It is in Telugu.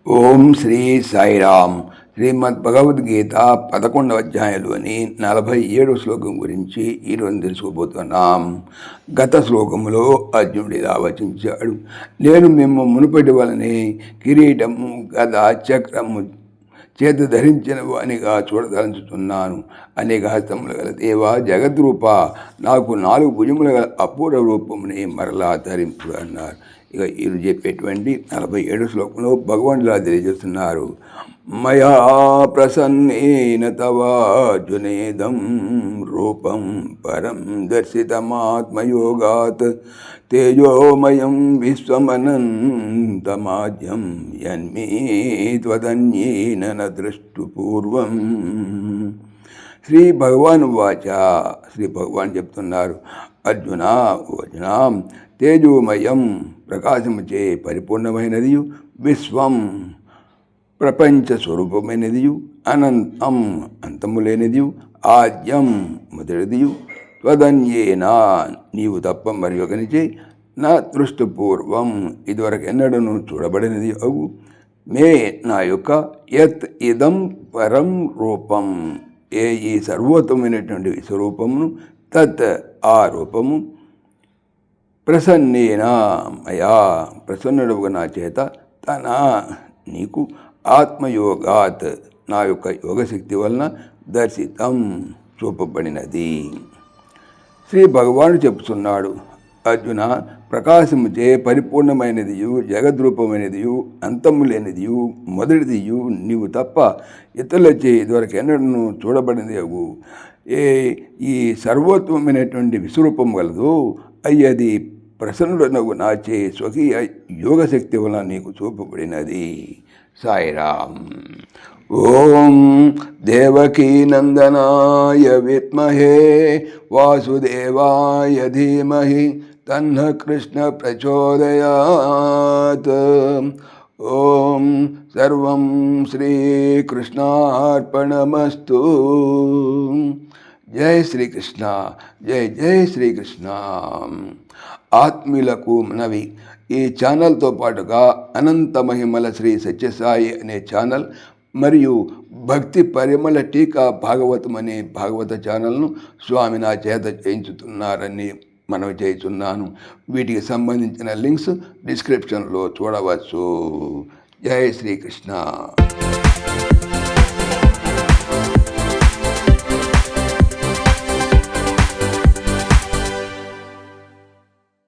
ఓం శ్రీ సాయిరామ్. శ్రీమద్ భగవద్గీత 11వ అధ్యాయంలోని 47వ శ్లోకం గురించి ఈరోజు తెలుసుకోబోతున్నాం. గత శ్లోకంలో అర్జునుడు ఇలా వచించాడు: నేను మేము మునుపటి వలనే కిరీటము గద చక్రము చేత ధరించిన వానిగా చూడదలుచుతున్నాను. అనేక హస్తములు గల దేవా జగద్రూప, నాకు 4 భుజములు గల అపూర్వ రూపముని మరలా ధరింపు అన్నారు. ఇక వీరు చెప్పేటువంటి 47 శ్లోకంలో భగవంతులా తెలియజేస్తున్నారు: మయా ప్రసన్నేన తవార్జునేదం రూపం పరం దర్శితమాత్మయోగాత్ తేజోమయం విశ్వమనంతమాద్యం యన్మే త్వదన్యేన న దృష్టు పూర్వం. శ్రీ భగవాన్ వాచ. శ్రీ భగవాన్ చెప్తున్నారు: అర్జున, తేజోమయం ప్రకాశముచే పరిపూర్ణమైనదియు, విశ్వం ప్రపంచ స్వరూపమైనదియు, అనంతం అంతము లేనిదియు, ఆద్యం మొదటిదియు, త్వదన్యేనా నీవు తప్ప మరి ఒకనిచే, నా దృష్టపూర్వం ఇదివరకు ఎన్నడను చూడబడినది అవు, మే నా యొక్క యత్ ఇదం పరం రూపం ఈ సర్వోత్తమైనటువంటి స్వరూపమును, తత్ ఆ రూపము, ప్రసన్నేన మయా ప్రసన్నుడుగా నా చేత, తన నీకు ఆత్మయోగాత్ నా యొక్క యోగశక్తి వలన దర్శితం చూపబడినది. శ్రీ భగవానుడు చెప్తున్నాడు: అర్జున, ప్రకాశముచే పరిపూర్ణమైనదియు, జగద్రూపమైనదియు, అంతము లేనిదియు, మొదటిదియు నీవు తప్ప ఇతరులచే ఇదివరకు ఎన్నడను చూడబడినది అవు ఈ సర్వోత్తమైనటువంటి విశ్వరూపం కలదు అయ్యది ప్రసన్నుడనగు నాచే స్వకీయ యోగశక్తి వలన నీకు చూపబడినది. సాయిరామ్. ఓం దేవకీ నందనాయ విద్మహే వాసుదేవాయ ధీమహి తన్నః కృష్ణ ప్రచోదయాత్. ఓం సర్వం శ్రీకృష్ణార్పణమస్తు. జై శ్రీకృష్ణ. జై జై శ్రీకృష్ణ. ఆత్మీయులకు మనవి: ఈ ఛానల్తో పాటుగా అనంత మహిమల శ్రీ సత్యసాయి అనే ఛానల్ మరియు భక్తి పరిమళ టీకా భాగవతం అనే భాగవత ఛానల్ను స్వామి నా చేత చేయించుతున్నారని మనవి చేస్తున్నాను. వీటికి సంబంధించిన లింక్స్ డిస్క్రిప్షన్లో చూడవచ్చు. జై శ్రీకృష్ణ.